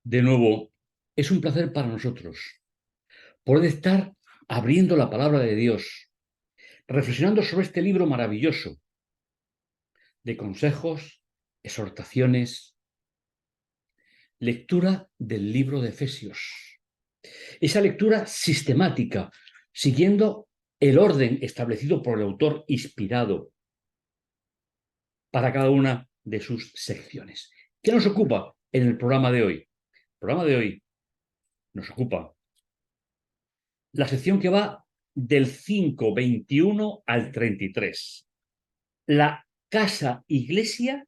De nuevo, es un placer para nosotros poder estar abriendo la palabra de Dios, reflexionando sobre este libro maravilloso de consejos, exhortaciones, lectura del libro de Efesios. Esa lectura sistemática, siguiendo el orden establecido por el autor inspirado para cada una de sus secciones. ¿Qué nos ocupa en el programa de hoy? El programa de hoy nos ocupa la sección que va del 5:21 al 33. La casa-iglesia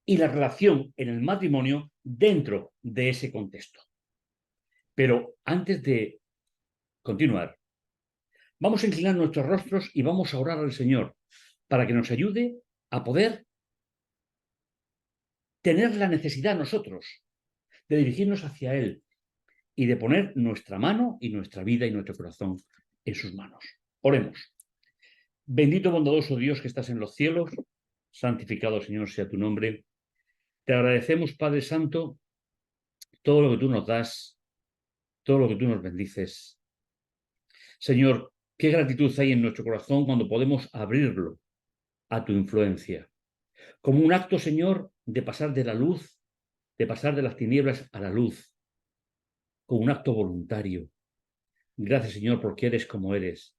y la relación en el matrimonio dentro de ese contexto. Pero antes de continuar, vamos a inclinar nuestros rostros y vamos a orar al Señor para que nos ayude a poder tener la necesidad nosotros de dirigirnos hacia Él y de poner nuestra mano y nuestra vida y nuestro corazón en sus manos. Oremos. Bendito, bondadoso Dios que estás en los cielos, santificado, Señor, sea tu nombre. Te agradecemos, Padre Santo, todo lo que tú nos das, todo lo que tú nos bendices. Señor, qué gratitud hay en nuestro corazón cuando podemos abrirlo a tu influencia. Como un acto, Señor, de pasar de la luz, de pasar de las tinieblas a la luz, como un acto voluntario. Gracias, Señor, porque eres como eres.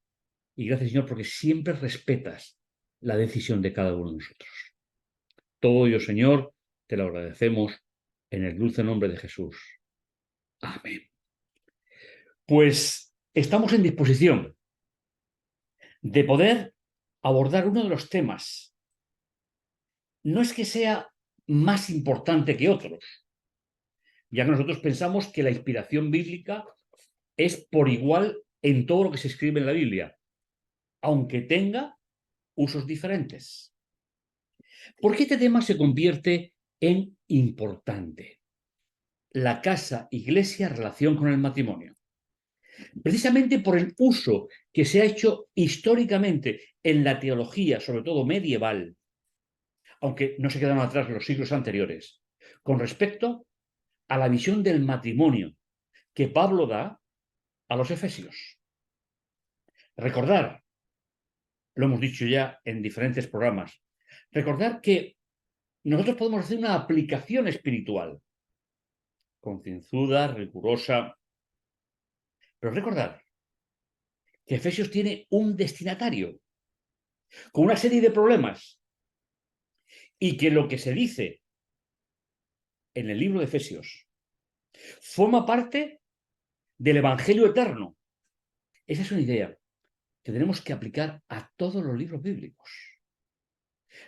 Y gracias, Señor, porque siempre respetas la decisión de cada uno de nosotros. Todo ello, Señor, te lo agradecemos en el dulce nombre de Jesús. Amén. Pues estamos en disposición de poder abordar uno de los temas. No es que sea más importante que otros, ya que nosotros pensamos que la inspiración bíblica es por igual en todo lo que se escribe en la Biblia, aunque tenga usos diferentes. ¿Por qué este tema se convierte en importante? La casa-iglesia, relación con el matrimonio. Precisamente por el uso que se ha hecho históricamente en la teología, sobre todo medieval, aunque no se quedaron atrás los siglos anteriores, con respecto a la visión del matrimonio que Pablo da a los efesios. Recordar, lo hemos dicho ya en diferentes programas, recordar que nosotros podemos hacer una aplicación espiritual, concienzuda, rigurosa, pero recordar que Efesios tiene un destinatario con una serie de problemas y que lo que se dice en el libro de Efesios forma parte del Evangelio eterno. Esa es una idea que tenemos que aplicar a todos los libros bíblicos.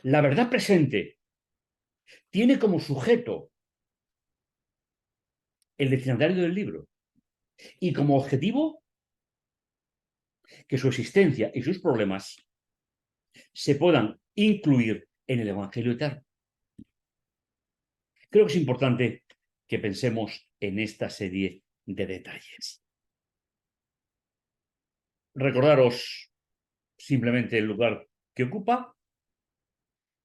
La verdad presente tiene como sujeto el destinatario del libro y como objetivo que su existencia y sus problemas se puedan incluir en el Evangelio eterno. Creo que es importante que pensemos en esta serie de detalles. Recordaros simplemente el lugar que ocupa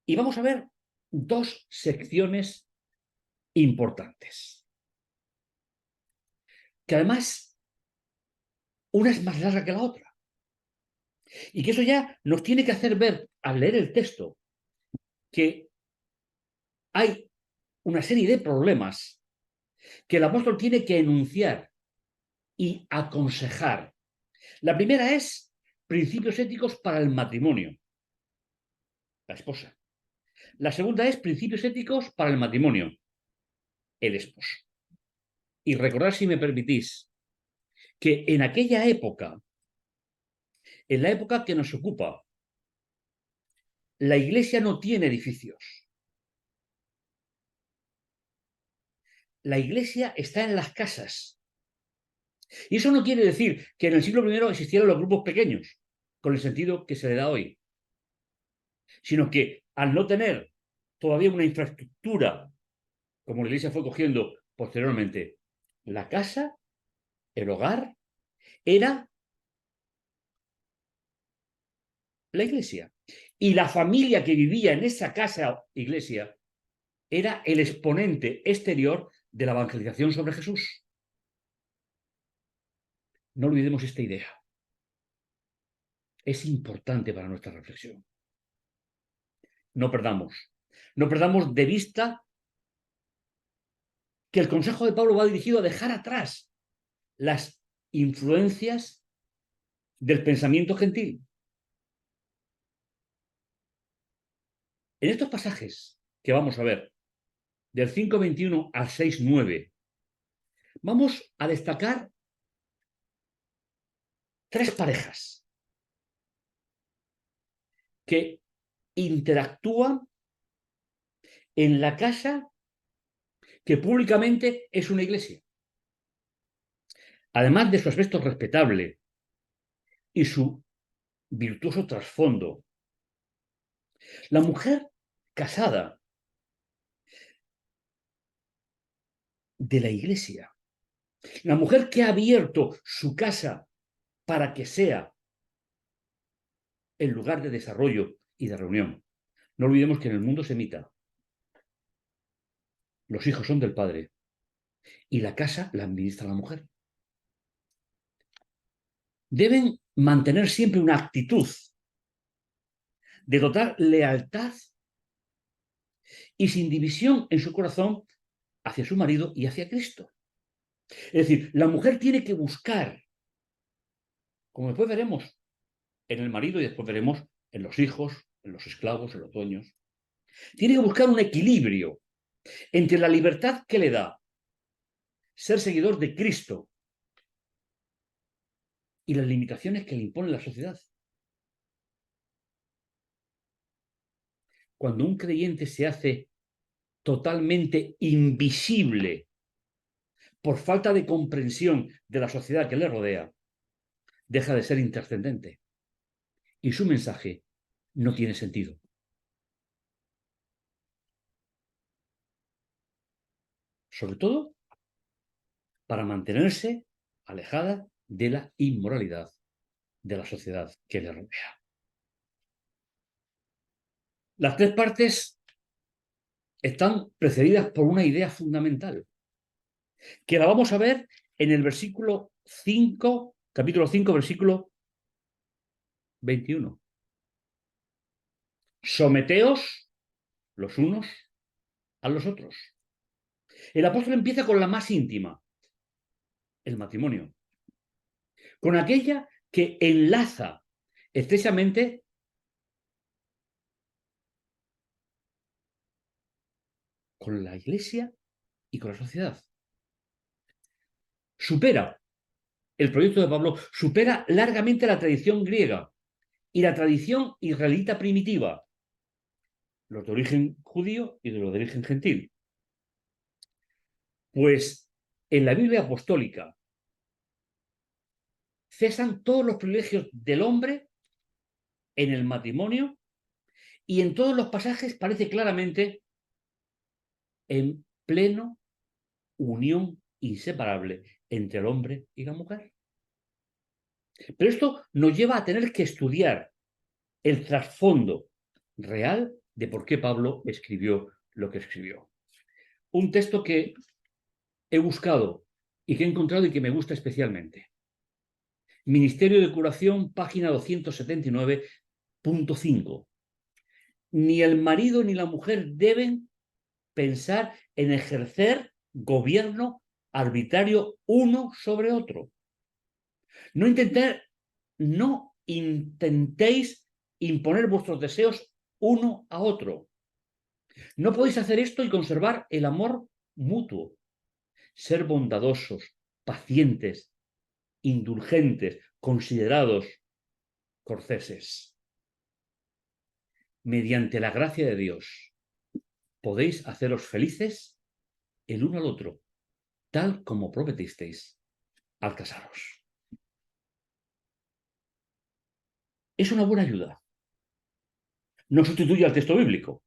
y vamos a ver dos secciones importantes, que además una es más larga que la otra y que eso ya nos tiene que hacer ver al leer el texto que hay una serie de problemas que el apóstol tiene que enunciar y aconsejar. La primera es principios éticos para el matrimonio, la esposa. La segunda es principios éticos para el matrimonio, el esposo. Y recordad, si me permitís, que en aquella época, en la época que nos ocupa, la iglesia no tiene edificios. La iglesia está en las casas. Y eso no quiere decir que en el siglo I existieran los grupos pequeños, con el sentido que se le da hoy, sino que al no tener todavía una infraestructura, como la iglesia fue cogiendo posteriormente, la casa, el hogar, era la iglesia. Y la familia que vivía en esa casa iglesia era el exponente exterior de la evangelización sobre Jesús. No olvidemos esta idea. Es importante para nuestra reflexión. No perdamos de vista que el consejo de Pablo va dirigido a dejar atrás las influencias del pensamiento gentil. En estos pasajes que vamos a ver, del 5:21 al 6:9, vamos a destacar tres parejas que interactúan en la casa que públicamente es una iglesia. Además de su aspecto respetable y su virtuoso trasfondo, la mujer casada de la iglesia, la mujer que ha abierto su casa para que sea el lugar de desarrollo y de reunión. No olvidemos que en el mundo semita los hijos son del padre y la casa la administra la mujer. Deben mantener siempre una actitud de total lealtad y sin división en su corazón hacia su marido y hacia Cristo. Es decir, la mujer tiene que buscar, como después veremos en el marido y después veremos en los hijos, en los esclavos, en los dueños, tiene que buscar un equilibrio entre la libertad que le da ser seguidor de Cristo y las limitaciones que le impone la sociedad. Cuando un creyente se hace totalmente invisible por falta de comprensión de la sociedad que le rodea, deja de ser intrascendente y su mensaje no tiene sentido. Sobre todo para mantenerse alejada de la inmoralidad de la sociedad que le rodea. Las tres partes están precedidas por una idea fundamental, que la vamos a ver en el versículo 5, capítulo 5, versículo 21. Someteos los unos a los otros. El apóstol empieza con la más íntima, el matrimonio, con aquella que enlaza estrechamente con la iglesia y con la sociedad. Supera el proyecto de Pablo, supera largamente la tradición griega y la tradición israelita primitiva, los de origen judío y de los de origen gentil. Pues en la Biblia apostólica cesan todos los privilegios del hombre en el matrimonio y en todos los pasajes parece claramente en pleno unión inseparable entre el hombre y la mujer. Pero esto nos lleva a tener que estudiar el trasfondo real de por qué Pablo escribió lo que escribió. Un texto que he buscado y que he encontrado y que me gusta especialmente. Ministerio de Curación, página 279.5. Ni el marido ni la mujer deben pensar en ejercer gobierno arbitrario uno sobre otro. No intentéis imponer vuestros deseos uno a otro. No podéis hacer esto y conservar el amor mutuo. Ser bondadosos, pacientes, indulgentes, considerados, corteses. Mediante la gracia de Dios, podéis haceros felices el uno al otro, tal como prometisteis al casaros. Es una buena ayuda. No sustituye al texto bíblico,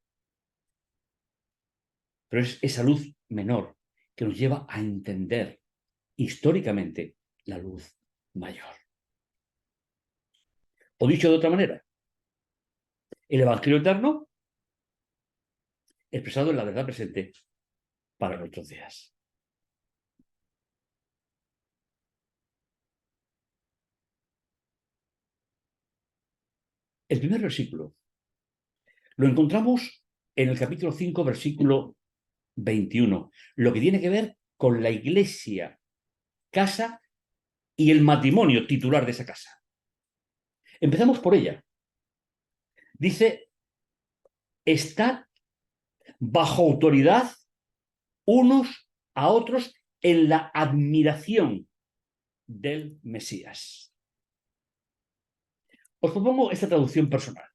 pero es esa luz menor que nos lleva a entender históricamente la luz mayor. O dicho de otra manera, el Evangelio eterno expresado en la verdad presente para nuestros días. El primer versículo lo encontramos en el capítulo 5, versículo 21, lo que tiene que ver con la iglesia, casa y el matrimonio titular de esa casa. Empezamos por ella. Dice, estad bajo autoridad unos a otros en la admiración del Mesías. Os propongo esta traducción personal.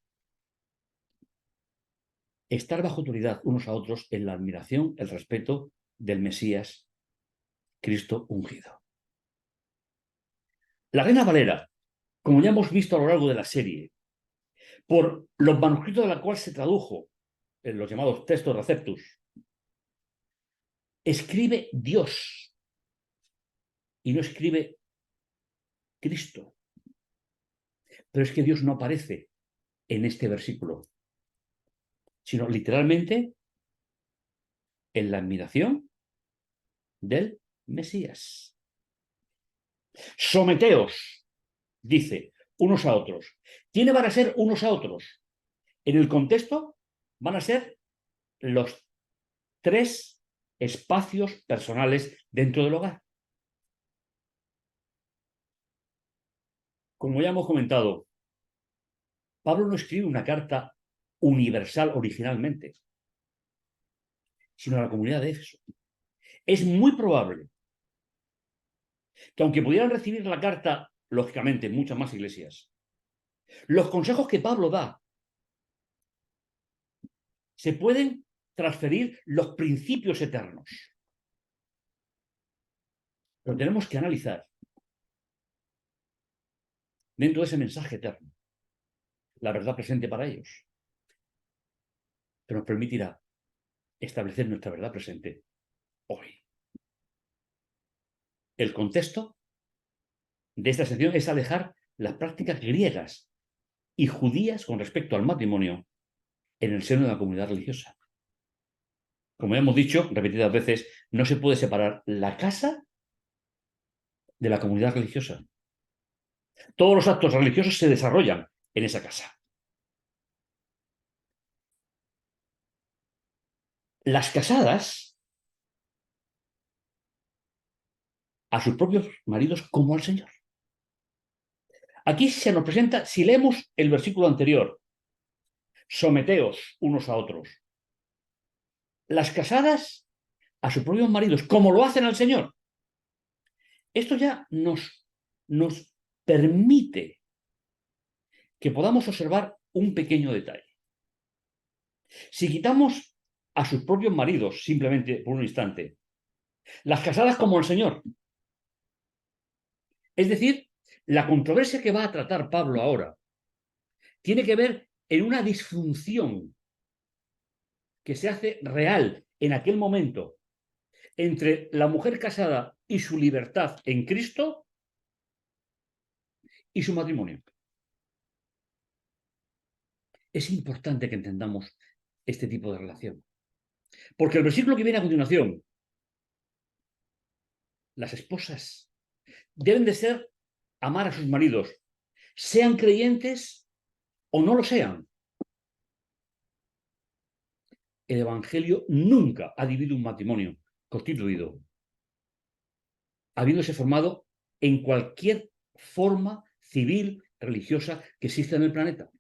Estar bajo autoridad unos a otros en la admiración, el respeto del Mesías, Cristo ungido. La Reina Valera, como ya hemos visto a lo largo de la serie, por los manuscritos de la cual se tradujo en los llamados textos receptus, escribe Dios y no escribe Cristo. Pero es que Dios no aparece en este versículo, sino literalmente en la admiración del Mesías. Someteos, dice, unos a otros. ¿Quiénes van a ser unos a otros? En el contexto van a ser los tres espacios personales dentro del hogar. Como ya hemos comentado, Pablo no escribe una carta universal originalmente, sino a la comunidad de Éfeso. Es muy probable que aunque pudieran recibir la carta, lógicamente, muchas más iglesias, los consejos que Pablo da se pueden transferir los principios eternos. Pero tenemos que analizar dentro de ese mensaje eterno la verdad presente para ellos, que nos permitirá establecer nuestra verdad presente hoy. El contexto de esta sección es alejar las prácticas griegas y judías con respecto al matrimonio en el seno de la comunidad religiosa. Como ya hemos dicho repetidas veces, no se puede separar la casa de la comunidad religiosa. Todos los actos religiosos se desarrollan en esa casa. Las casadas a sus propios maridos como al Señor. Aquí se nos presenta, si leemos el versículo anterior, someteos unos a otros. Las casadas a sus propios maridos, como lo hacen al Señor. Esto ya nos permite que podamos observar un pequeño detalle. Si quitamos a sus propios maridos, simplemente por un instante, las casadas como el Señor, es decir, la controversia que va a tratar Pablo ahora tiene que ver en una disfunción que se hace real en aquel momento entre la mujer casada y su libertad en Cristo y su matrimonio. Es importante que entendamos este tipo de relación. Porque el versículo que viene a continuación, las esposas deben de ser amar a sus maridos, sean creyentes o no lo sean. El Evangelio nunca ha dividido un matrimonio constituido, habiéndose formado en cualquier forma civil, religiosa que exista en el planeta.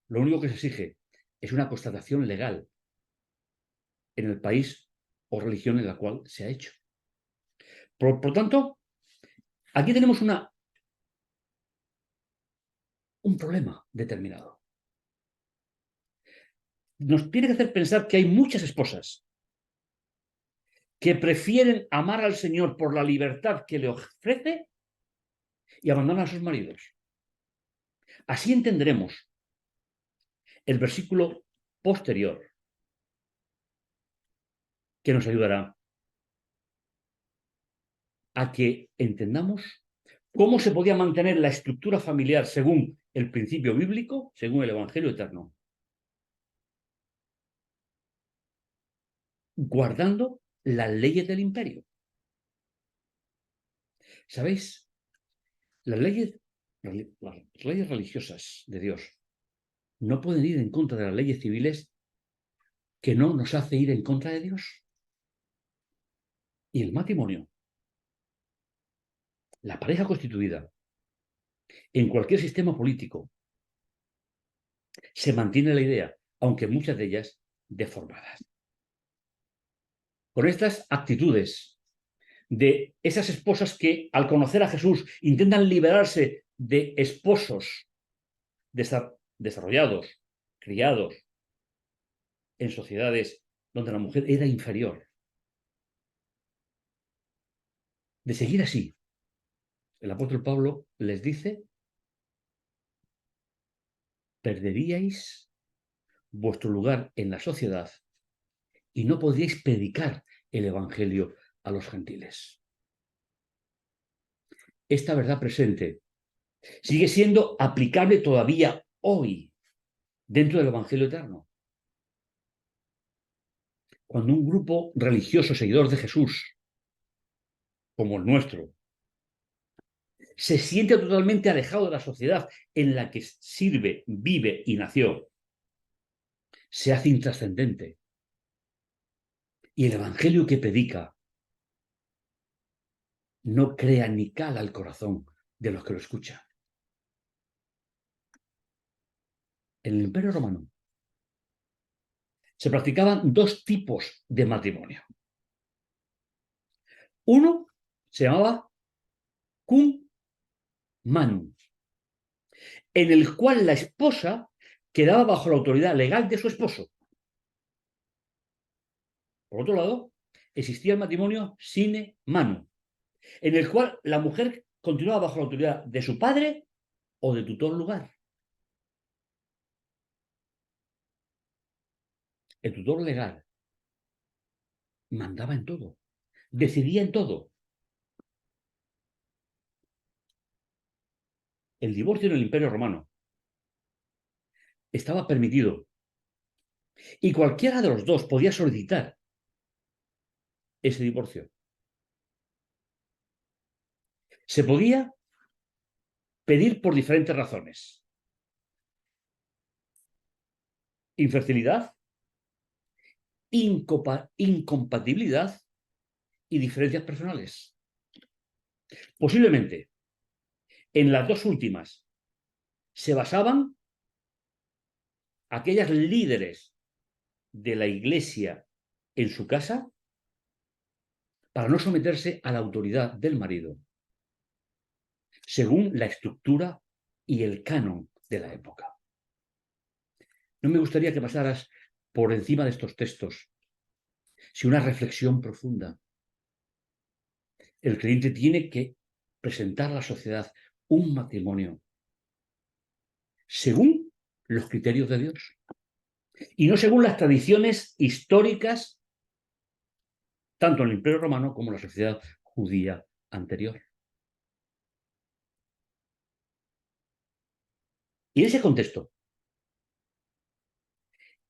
Lo único que se exige es una constatación legal en el país o religión en la cual se ha hecho. Por tanto, aquí tenemos un problema determinado. Nos tiene que hacer pensar que hay muchas esposas que prefieren amar al Señor por la libertad que le ofrece y abandonan a sus maridos. Así entenderemos el versículo posterior, que nos ayudará a que entendamos cómo se podía mantener la estructura familiar según el principio bíblico, según el Evangelio eterno, guardando las leyes del imperio. ¿Sabéis? Las leyes Las leyes religiosas de Dios no pueden ir en contra de las leyes civiles que no nos hace ir en contra de Dios. Y el matrimonio, la pareja constituida, en cualquier sistema político, se mantiene la idea, aunque muchas de ellas deformadas. Con estas actitudes de esas esposas que, al conocer a Jesús, intentan liberarse de esposos desarrollados, criados en sociedades donde la mujer era inferior. De seguir así, el apóstol Pablo les dice: perderíais vuestro lugar en la sociedad y no podríais predicar el evangelio a los gentiles. Esta verdad presente sigue siendo aplicable todavía hoy dentro del evangelio eterno. Cuando un grupo religioso seguidor de Jesús, como el nuestro, se siente totalmente alejado de la sociedad en la que sirve, vive y nació, se hace intrascendente. Y el evangelio que predica no crea ni cala el corazón de los que lo escuchan. En el Imperio Romano se practicaban dos tipos de matrimonio. Uno se llamaba cum manu, en el cual la esposa quedaba bajo la autoridad legal de su esposo. Por otro lado, existía el matrimonio sine manu, en el cual la mujer continuaba bajo la autoridad de su padre o de tutor lugar. El tutor legal mandaba en todo, decidía en todo. El divorcio en el Imperio Romano estaba permitido y cualquiera de los dos podía solicitar ese divorcio. Se podía pedir por diferentes razones: infertilidad, incompatibilidad y diferencias personales. Posiblemente en las dos últimas se basaban aquellas líderes de la iglesia en su casa para no someterse a la autoridad del marido, según la estructura y el canon de la época. No me gustaría que pasaras por encima de estos textos sin una reflexión profunda. El creyente tiene que presentar a la sociedad un matrimonio según los criterios de Dios y no según las tradiciones históricas, tanto en el Imperio Romano como en la sociedad judía anterior. Y en ese contexto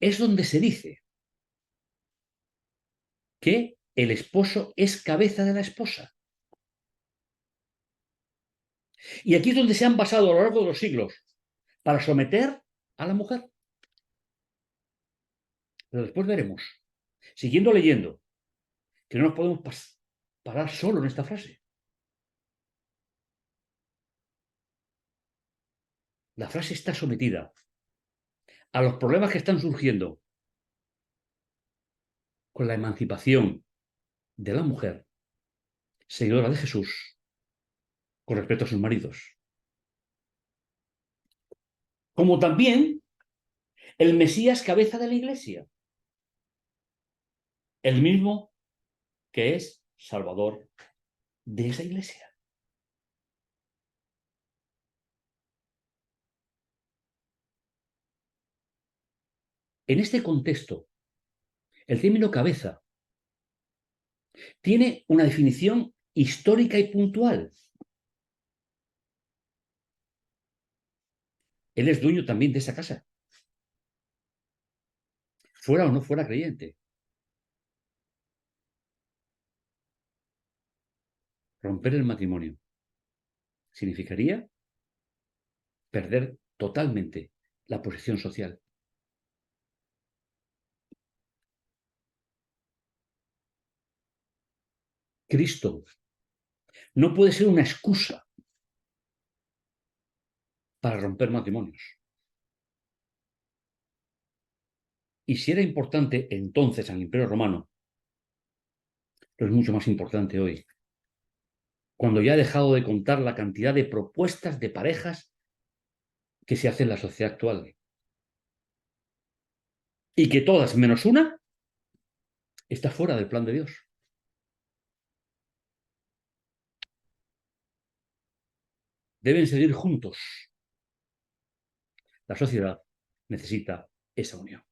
es donde se dice que el esposo es cabeza de la esposa. Y aquí es donde se han basado a lo largo de los siglos para someter a la mujer. Pero después veremos, siguiendo leyendo, que no nos podemos parar solo en esta frase. La frase está sometida a los problemas que están surgiendo con la emancipación de la mujer, seguidora de Jesús, con respecto a sus maridos. Como también el Mesías cabeza de la iglesia, el mismo que es Salvador de esa iglesia. En este contexto, el término cabeza tiene una definición histórica y puntual. Él es dueño también de esa casa, fuera o no fuera creyente. Romper el matrimonio significaría perder totalmente la posición social. Cristo no puede ser una excusa para romper matrimonios. Y si era importante entonces en el Imperio Romano, lo es mucho más importante hoy, cuando ya ha dejado de contar la cantidad de propuestas de parejas que se hace en la sociedad actual. Y que todas, menos una, está fuera del plan de Dios. Deben seguir juntos. La sociedad necesita esa unión.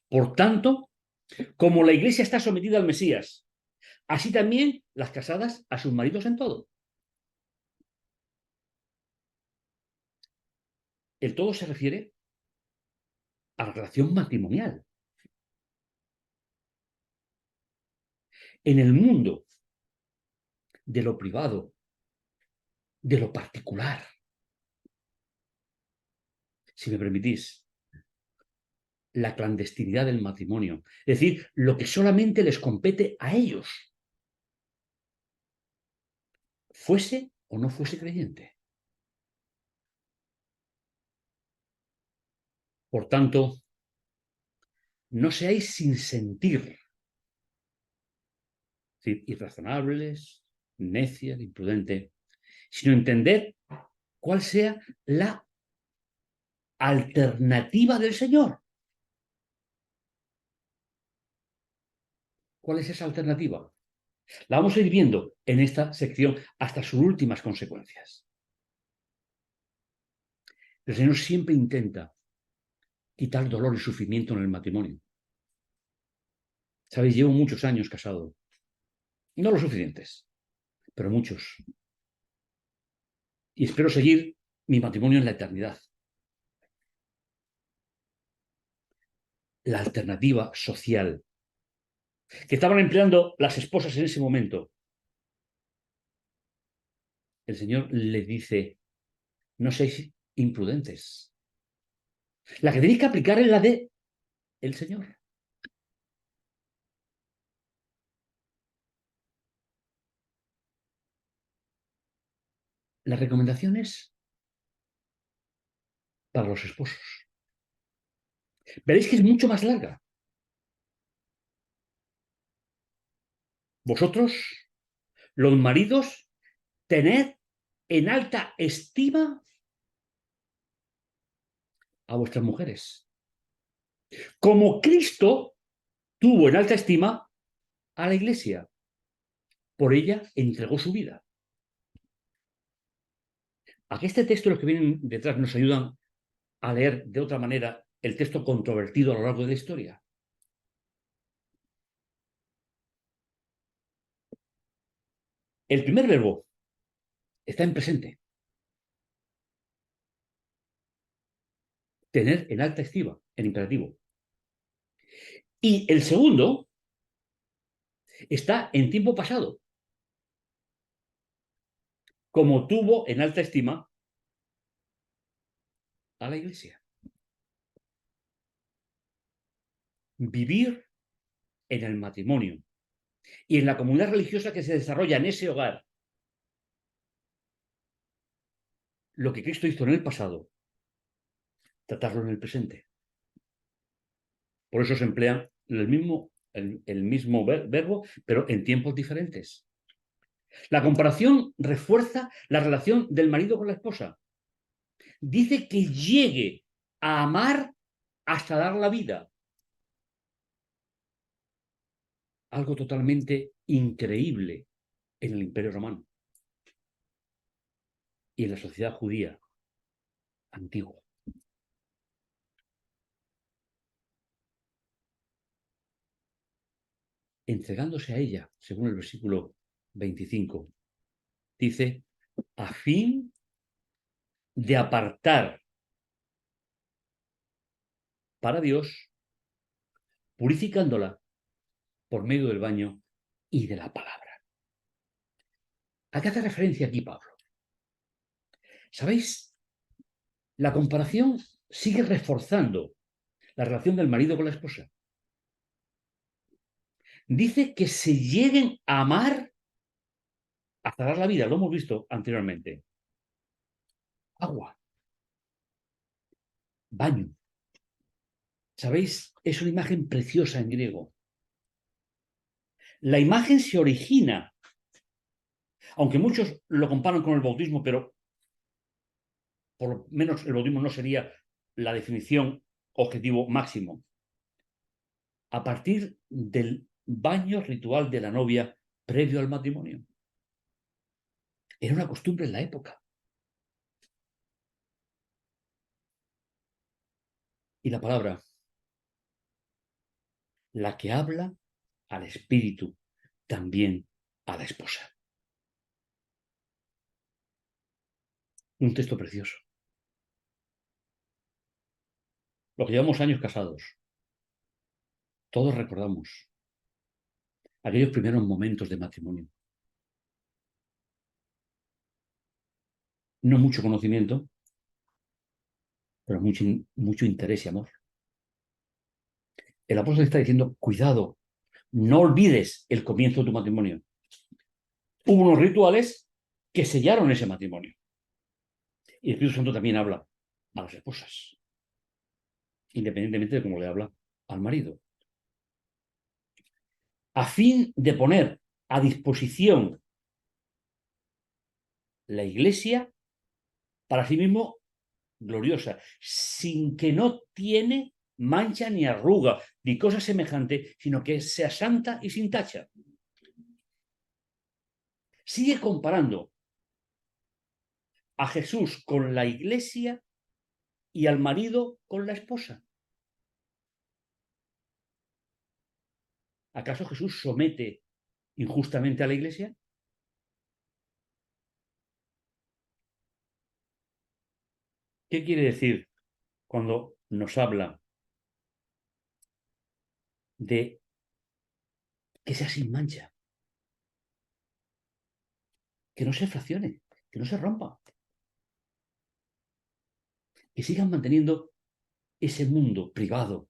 Por tanto, como la Iglesia está sometida al Mesías, así también las casadas a sus maridos en todo. El todo se refiere a la relación matrimonial. En el mundo de lo privado, de lo particular, si me permitís, la clandestinidad del matrimonio, es decir, lo que solamente les compete a ellos, fuese o no fuese creyente. Por tanto, no seáis sin sentir, es decir, irrazonables, necias, imprudente, sino entender cuál sea la alternativa del Señor. ¿Cuál es esa alternativa? La vamos a ir viendo en esta sección hasta sus últimas consecuencias. El Señor siempre intenta quitar dolor y sufrimiento en el matrimonio. Sabéis, llevo muchos años casado. No los suficientes, pero muchos. Y espero seguir mi matrimonio en la eternidad. La alternativa social que estaban empleando las esposas en ese momento. El Señor le dice, no seáis imprudentes. La que tenéis que aplicar es la de el Señor. Las recomendaciones para los esposos. Veréis que es mucho más larga. Vosotros, los maridos, tened en alta estima a vuestras mujeres. Como Cristo tuvo en alta estima a la iglesia. Por ella entregó su vida. Aquí este texto y los que vienen detrás nos ayudan a leer de otra manera el texto controvertido a lo largo de la historia. El primer verbo está en presente. Tener en alta estima, en imperativo. Y el segundo está en tiempo pasado. Como tuvo en alta estima a la iglesia. Vivir en el matrimonio y en la comunidad religiosa que se desarrolla en ese hogar. Lo que Cristo hizo en el pasado, tratarlo en el presente. Por eso se emplea el mismo verbo, pero en tiempos diferentes. La comparación refuerza la relación del marido con la esposa. Dice que llegue a amar hasta dar la vida. Algo totalmente increíble en el Imperio Romano y en la sociedad judía antigua. Entregándose a ella, según el versículo 25, dice, a fin de apartar para Dios, purificándola por medio del baño y de la palabra. ¿A qué hace referencia aquí Pablo? ¿Sabéis La comparación sigue reforzando la relación del marido con la esposa. Dice que se lleguen a amar hasta dar la vida, lo hemos visto anteriormente. Agua, baño. ¿Sabéis? Es una imagen preciosa en griego. La imagen se origina, aunque muchos lo comparan con el bautismo, pero por lo menos el bautismo no sería la definición objetivo máximo. A partir del baño ritual de la novia previo al matrimonio. Era una costumbre en la época. Y la palabra, la que habla al espíritu, también a la esposa. Un texto precioso. Los que llevamos años casados, todos recordamos aquellos primeros momentos de matrimonio. No mucho conocimiento, pero mucho interés y amor. El apóstol está diciendo, cuidado, no olvides el comienzo de tu matrimonio. Hubo unos rituales que sellaron ese matrimonio. Y el Espíritu Santo también habla a las esposas, independientemente de cómo le habla al marido. A fin de poner a disposición la iglesia para sí mismo gloriosa, sin que no tiene mancha ni arruga, ni cosa semejante, sino que sea santa y sin tacha. Sigue comparando a Jesús con la iglesia y al marido con la esposa. ¿Acaso Jesús somete injustamente a la iglesia? ¿Qué quiere decir cuando nos habla de que sea sin mancha? Que no se fraccione, que no se rompa, que sigan manteniendo ese mundo privado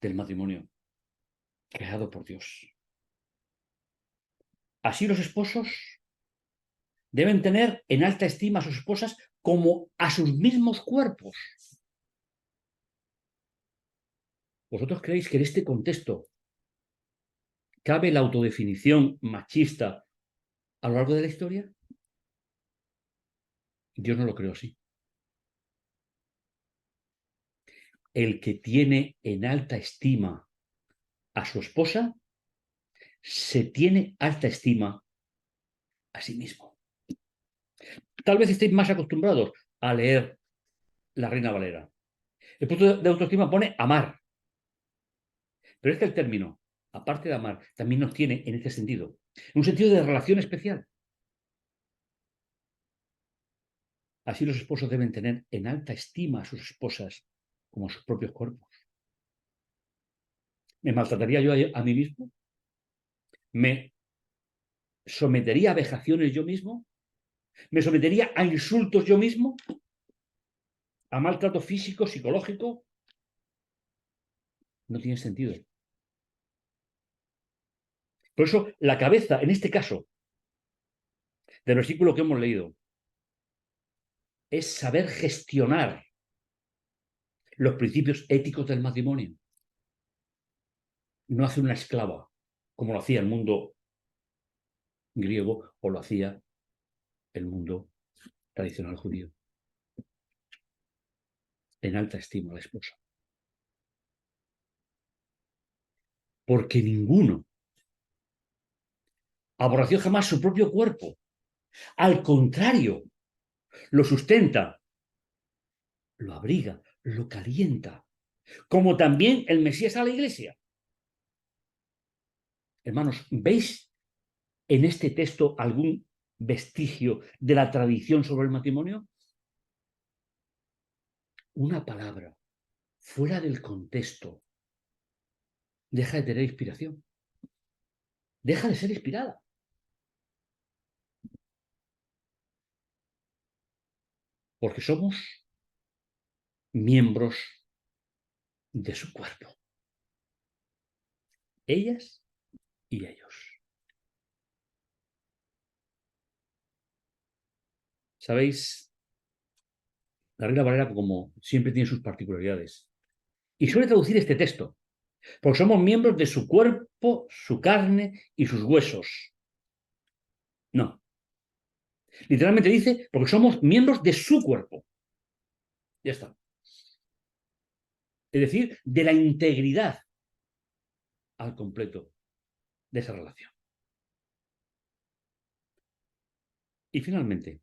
del matrimonio creado por Dios. Así los esposos deben tener en alta estima a sus esposas como a sus mismos cuerpos. ¿Vosotros creéis que en este contexto cabe la autodefinición machista a lo largo de la historia? Yo no lo creo así. El que tiene en alta estima a su esposa, se tiene alta estima a sí mismo. Tal vez estéis más acostumbrados a leer La Reina Valera. El punto de autoestima pone amar. Pero es que el término, aparte de amar, también nos tiene en este sentido. Un sentido de relación especial. Así los esposos deben tener en alta estima a sus esposas como sus propios cuerpos. ¿Me maltrataría yo a mí mismo? ¿Me sometería a vejaciones yo mismo? ¿Me sometería a insultos yo mismo? ¿A maltrato físico, psicológico? No tiene sentido. Por eso, la cabeza, en este caso, del versículo que hemos leído, es saber gestionar los principios éticos del matrimonio. No hacer una esclava, como lo hacía el mundo griego o lo hacía el mundo tradicional judío. En alta estima a la esposa. Porque ninguno aborreció jamás su propio cuerpo. Al contrario, lo sustenta, lo abriga, lo calienta, como también el Mesías a la iglesia. Hermanos, ¿veis en este texto algún vestigio de la tradición sobre el matrimonio? Una palabra fuera del contexto deja de tener inspiración, deja de ser inspirada. Porque somos miembros de su cuerpo. Ellas y ellos. ¿Sabéis? La Reina Valera, como siempre, tiene sus particularidades. Y suele traducir este texto, porque somos miembros de su cuerpo, su carne y sus huesos. No. Literalmente dice, porque somos miembros de su cuerpo. Ya está. Es decir, de la integridad al completo de esa relación. Y finalmente,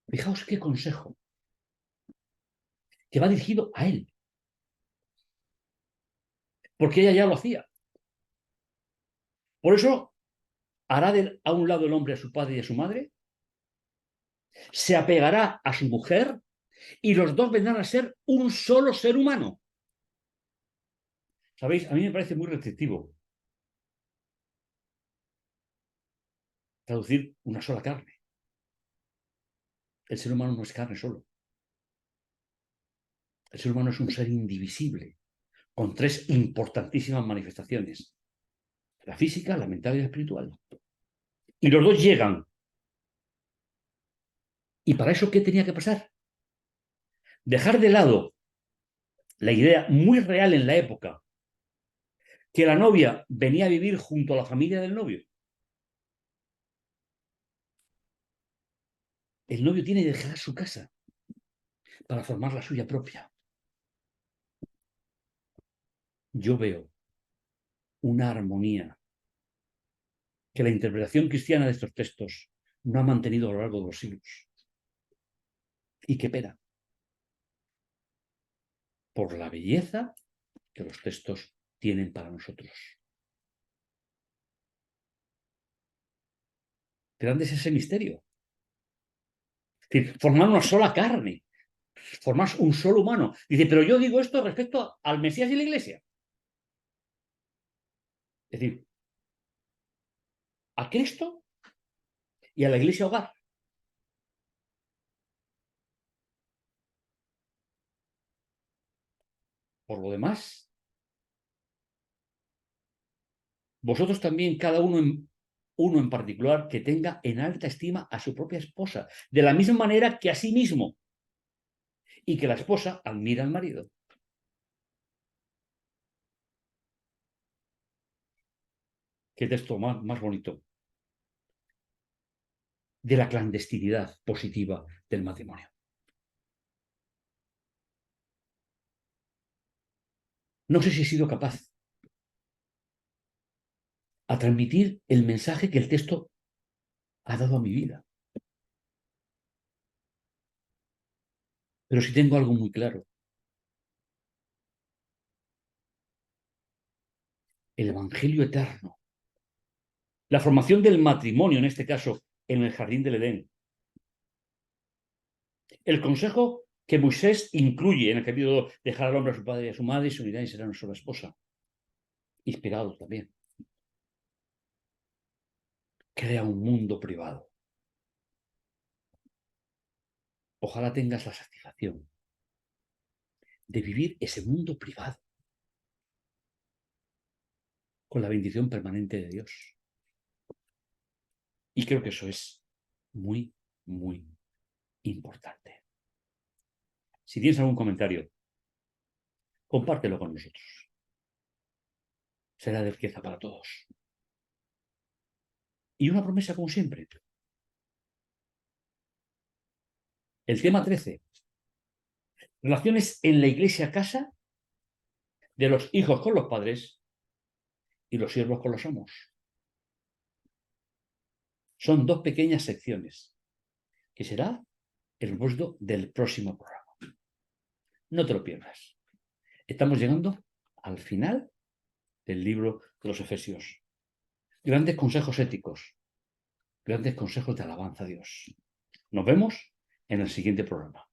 fijaos qué consejo que va dirigido a él, porque ella ya lo hacía. Por eso hará a un lado el hombre a su padre y a su madre, se apegará a su mujer y los dos vendrán a ser un solo ser humano. ¿Sabéis? A mí me parece muy restrictivo traducir una sola carne. El ser humano no es carne solo. El ser humano es un ser indivisible, con tres importantísimas manifestaciones: la física, la mental y la espiritual. Y los dos llegan. ¿Y para eso qué tenía que pasar? Dejar de lado la idea muy real en la época que la novia venía a vivir junto a la familia del novio. El novio tiene que dejar su casa para formar la suya propia. Yo veo una armonía que la interpretación cristiana de estos textos no ha mantenido a lo largo de los siglos. Y qué pena, por la belleza que los textos tienen para nosotros. Grande es ese misterio. Es decir, formar una sola carne, formar un solo humano. Dice, pero yo digo esto respecto al Mesías y la Iglesia. Es decir, a Cristo y a la Iglesia hogar. Por lo demás, vosotros también, cada uno en particular, que tenga en alta estima a su propia esposa, de la misma manera que a sí mismo, y que la esposa admira al marido. Qué texto más bonito. De la clandestinidad positiva del matrimonio. No sé si he sido capaz a transmitir el mensaje que el texto ha dado a mi vida. Pero sí tengo algo muy claro. El Evangelio eterno. La formación del matrimonio, en este caso, en el jardín del Edén. El consejo que Moisés incluye en el capítulo: dejar al hombre a su padre y a su madre y se unirán y serán una sola esposa. Inspirado también. Crea un mundo privado. Ojalá tengas la satisfacción de vivir ese mundo privado con la bendición permanente de Dios. Y creo que eso es muy, muy importante. Si tienes algún comentario, compártelo con nosotros. Será de riqueza para todos. Y una promesa, como siempre. El tema 13. Relaciones en la iglesia-casa de los hijos con los padres y los siervos con los amos. Son dos pequeñas secciones, que será el propósito del próximo programa. No te lo pierdas. Estamos llegando al final del libro de los Efesios. Grandes consejos éticos, grandes consejos de alabanza a Dios. Nos vemos en el siguiente programa.